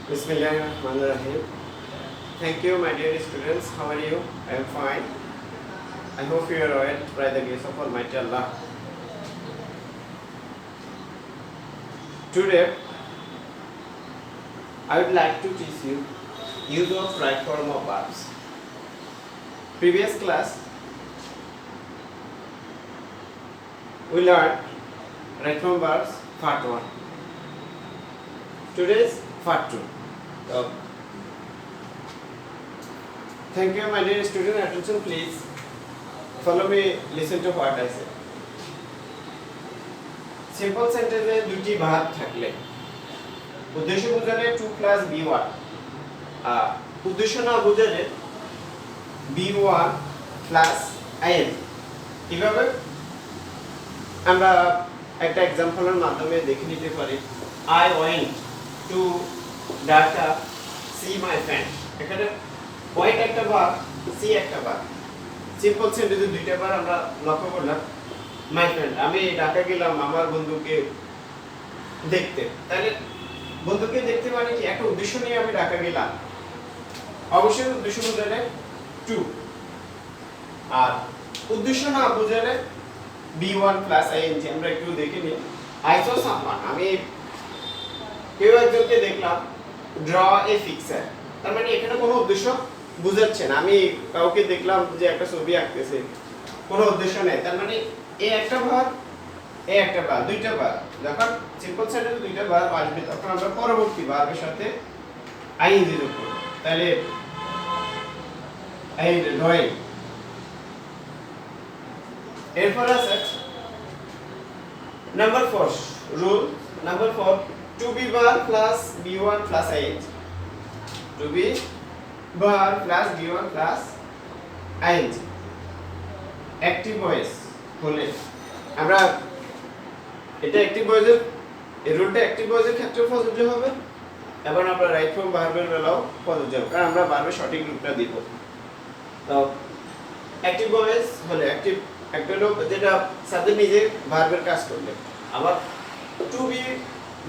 Bismillahirrahmanirrahim. Thank you, my dear students. How are you? I am fine. I hope you are well by the grace of Almighty Allah. Today, I would like to teach you use of right form of verbs. Previous class, we learned right form verbs part 1. Today is part 2. So, thank you, my dear student. Attention, please. Follow me. Listen to what I say. Simple sentence এ দুটি ভাগ থাকলে উদ্দেশ্য বোঝালে 2 plus b1 আর উদ্দেশ্য না বোঝালে b1 plus in কিভাবে আমরা একটা एग्जांपलের মাধ্যমে দেখে নিতে পারি I went to Dhaka see my friend এখানে went একটা ভাগ see একটা ভাগ সিম্পল সেন্টেন্সে দুইটা বার আমরা লক্ষ্য করলাম মাই ফ্রেন্ড আমি ঢাকা গেলাম আমার বন্ধুকে দেখতে তাহলে বন্ধুকে দেখতে মানে কি একটা উদ্দেশ্য নিয়ে আমি ঢাকা গেলাম অবশ্যই উদ্দেশ্য বোঝালে 2 আর উদ্দেশ্য না বোঝালে b1 ing আমরা একটু দেখে নিই I saw someone আমি কেউ একজনকে দেখলাম draw a picture তার মানে এখানে কোনো উদ্দেশ্য বুঝাচ্ছে না আমি কাউকে দেখলাম যে একটা ছবি আঁকতেছে কোনো উদ্দেশ্য নেই তার মানে এ একটা ভাগ এ একটা ভাগ দুইটা ভাগ যখন সিম্পল সেন্টেন্সে দুইটা ভাগ আসবে তখন আমরা পরবর্তী ভার্বের সাথে আইএনজি যোগ করব তাহলে এই ড্রয়িং এরপর আছে number 4 rule number 4 to be verb plus b1 plus ing to be verb plus b1 plus ing active voice হলে আমরা এটা অ্যাক্টিভ ভয়েসের এই রুলটা অ্যাক্টিভ ভয়েসের ক্ষেত্রে প্রযোজ্য হবে এবং আমরা রাইট ফর্ম ভার্বের বেলাও প্রযোজ্য হবে কারণ আমরা ভার্বের সঠিক রূপটা দিব তো অ্যাক্টিভ ভয়েস হলে অ্যাক্টিভ একটা লোক যেটা সাবজেক্ট নিজে ভার্বের কাজ করলে আবার to be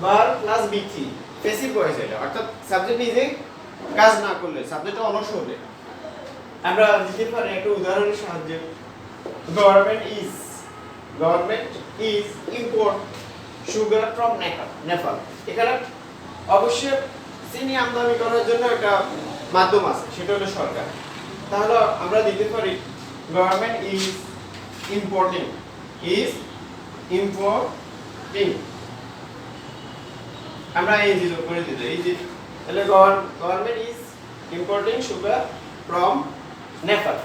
verb plus b3 passive voice এটা অর্থাৎ সাবজেক্ট নিজে কাজ না করলে সাবজেক্টটা অলস হলে আমরা দিতে পারি একটা উদাহরণের সাহায্যে government is import sugar from Nepal এখানে অবশ্যই চিনি আমদানি করার জন্য একটা মাধ্যম আছে সেটা হলো সরকার তাহলে আমরা দিতে পারি government is importing আমরা এই জিরো করে দিতে এই যে তাহলে government is importing sugar from Nepal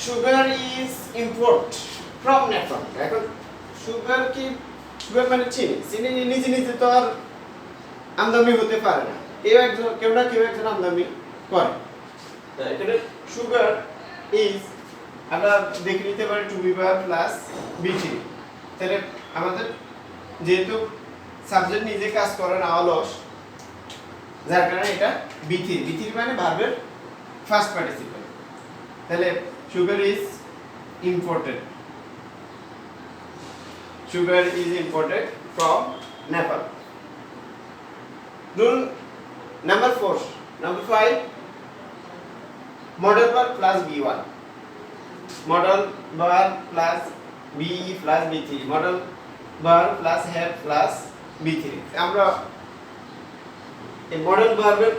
sugar is import from Nepal এখন সুগার কি সুগার মানে চিনি চিনি নিজে নিজে তো আর আমদানি হতে পারে না কেউ না কেউ একজন আমদানি করে এখানে সুগার ইজ আমরা দেখে নিতে পারি two be verb plus b3 তাহলে আমাদের যেহেতু সাবজেক্ট নিজে কাজ করে না অলস যার কারণে এটা b3 মানে ভার্বের ফার্স্ট পার্টিসিপল তাহলে sugar is imported from Nepal rule number 5 modal verb plus b1 modal verb plus be plus b3 modal verb plus have plus b3 আমরা এই মডেল ভার্বের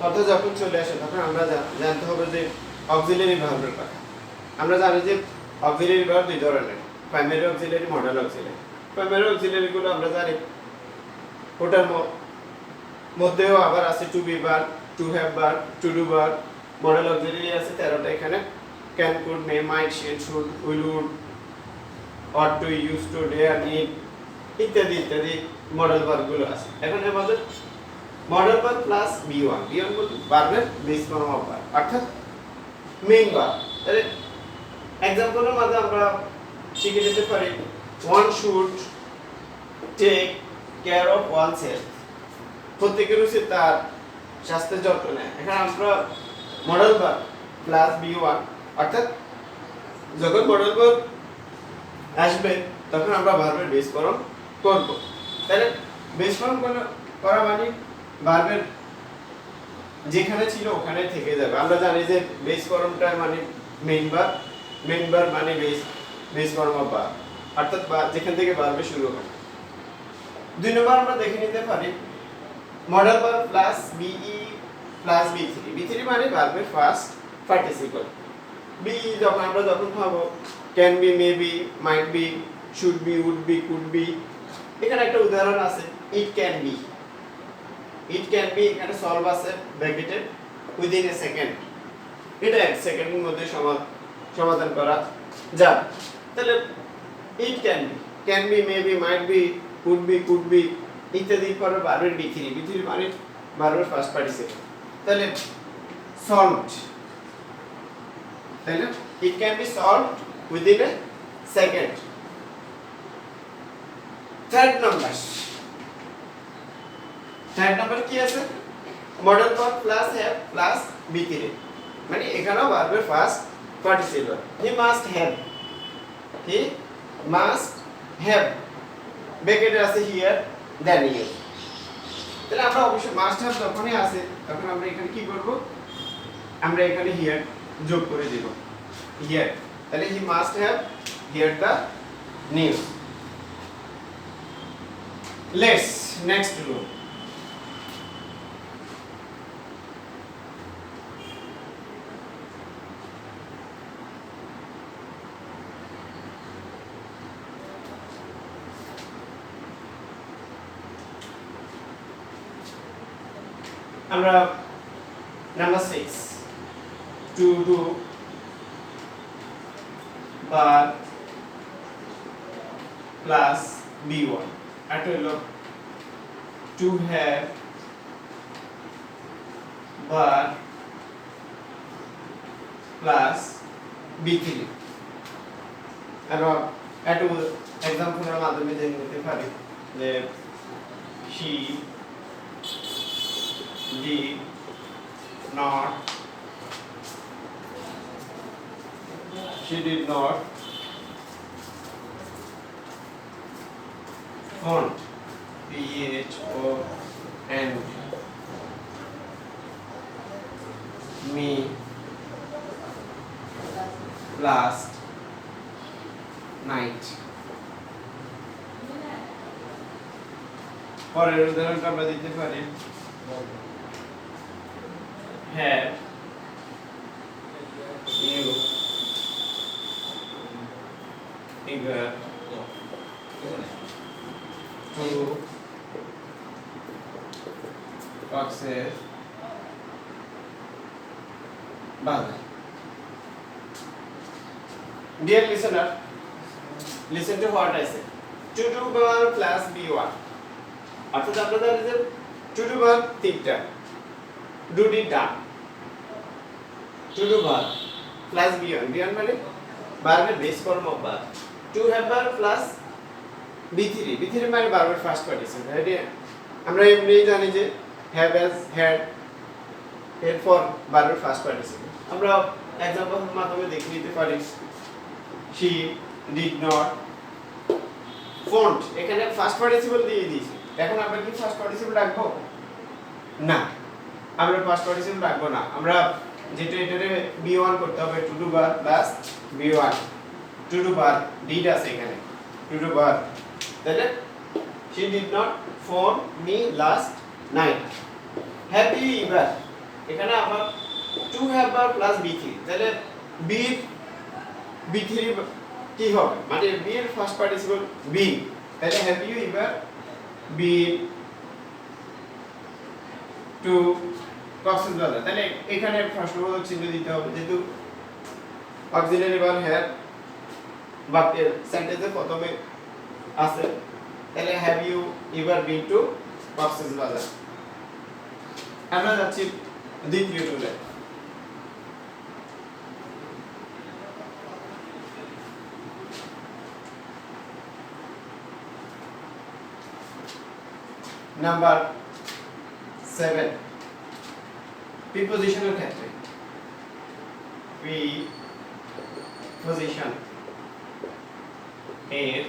কথা যখন চলে আসে তখন আমরা জানতে হবে যে অক্সিলারি ভার্বের কথা আমরা জানি যে অক্সিলারি ভার্ব দুই ধরনের primary auxiliary modal auxiliary primary auxiliary গুলো আমরা জানি ওটার মধ্যেও আবার আছে to be verb to have verb to do verb modal auxiliary আছে 13টা এখানে can could may might should should will would ought to used to dare need ইত্যাদি ইত্যাদি মডেল ভার্ব গুলো আছে এখন আমাদের মডেল ভার্ব প্লাস b1 বলতে ভার্বের বেস ফর্ম অফ ভার্ব অর্থাৎ মেইন ভার্ব তাহলে एग्जांपलের মাধ্যমে আমরা শিখে নিতে পারি one should take care of oneself প্রত্যেকের উচিত তার স্বাস্থ্যের যত্ন নেয় এখানে আমরা মডেল ভার্ব প্লাস b1 অর্থাৎ যখন মডেল ভার্ব আসবে তখন আমরা ভার্বের বেস ফর্ম করব তাহলে বেস ফর্ম করা মানে ভার্বের যেখানে ছিল ওখানে থেকে যাবে। আমরা জানি যে বেস ফর্মটা মানে মেইন ভার্ব মানে বেস ফর্ম অফ ভার্ব, অর্থাৎ যেখান থেকে ভার্বে শুরু হয়। দুই নম্বর আমরা দেখে নিতে পারি modal verb plus BE plus বি3। বি3 মানে ভার্বের ফার্স্ট পার্টিসিপল। বি যখন পাবো can be, may be, might be, should be, would be, could be. এখানে একটা উদাহরণ আছে, it can be. It can be এখানে সলভ আছে ব্র্যাকেটে উইদিন এ সেকেন্ড। এটা এক সেকেন্ডের মধ্যে সমাধান করা যাবে। তাহলে ইট can be, may be, might B, could B ইত্যাদি পরে ভার্বের বি3 মানে ভার্বের ফার্স্ট পার্টিসিপল। তাহলে সলভড, তাই না? It can be solved within a second. Third number কি আছে? Modal verb plus have plus বি3, মানে এখানেও ভার্বের first participle. He must have ব্র্যাকেটে আছে হিয়ার দেন ইউ। তাহলে আমরা অবশ্যই মাস্ট হ্যাভ যখনই আসে তখন আমরা এখানে কি করব? আমরা এখানে হিয়ার যোগ করে দেব, হিয়ার। তাহলে he must have hear the news. Let's next rule. আমরা number 6 to do verb plus বি1 আর হলো টু হ্যাভ ভার্ব প্লাস বি3। আমরা একটু এক্সাম্পলের মাধ্যমে জেনে নিতে পারি যে she did not phone me last night। পরের উদাহরণটা আমরা দিতে পারি have you ever to boxes bazar। Dear listener, listen to what I say. To do verb plus be1, অর্থাৎ আমরা জানি যে to do verb তিনটা, do did done, to do verb plus be1 মানে ভার্বের base form of verb. to have verb plus b3 মানে ভার্বের first participle. এটা আমরা এমনি জানি যে have has had এরপর ভার্বের ফার্স্ট পার্টিসিপল। আমরা এক্সাম্পলের মাধ্যমে দেখে নিতে পারি she did not phoned, এখানে ফার্স্ট পার্টিসিপল দিয়ে দিয়েছি। এখন আমরা কি ফার্স্ট পার্টিসিপল রাখবো? না, আমরা ফার্স্ট পার্টিসিপল রাখবো না। আমরা যেটা এটারে b1 করতে হবে, two do verb plus b1। Two do verb did আছে এখানে, টু ডু ভার্ব। তাহলে she did not phone me last night। have you ever, এখানে আমরা two have verb plus b3, তাহলে b3 কি হবে? মানে b এর ফার্স্ট পার্টিসিপল been, তাহলে have you ever been to Cox's Bazar. তাহলে এখানে প্রশ্নবোধক চিহ্ন দিতে হবে, যেহেতু অক্সিলারি ভার্ব have বাক্যের সেন্টেন্সের প্রথমে আছে। তাহলে have you ever been to Cox's Bazar. আমরা যাচ্ছি দ্বিতীয় রুলে। নাম্বার 7 প্রিপজিশনের ক্ষেত্রে প্রিপজিশন এর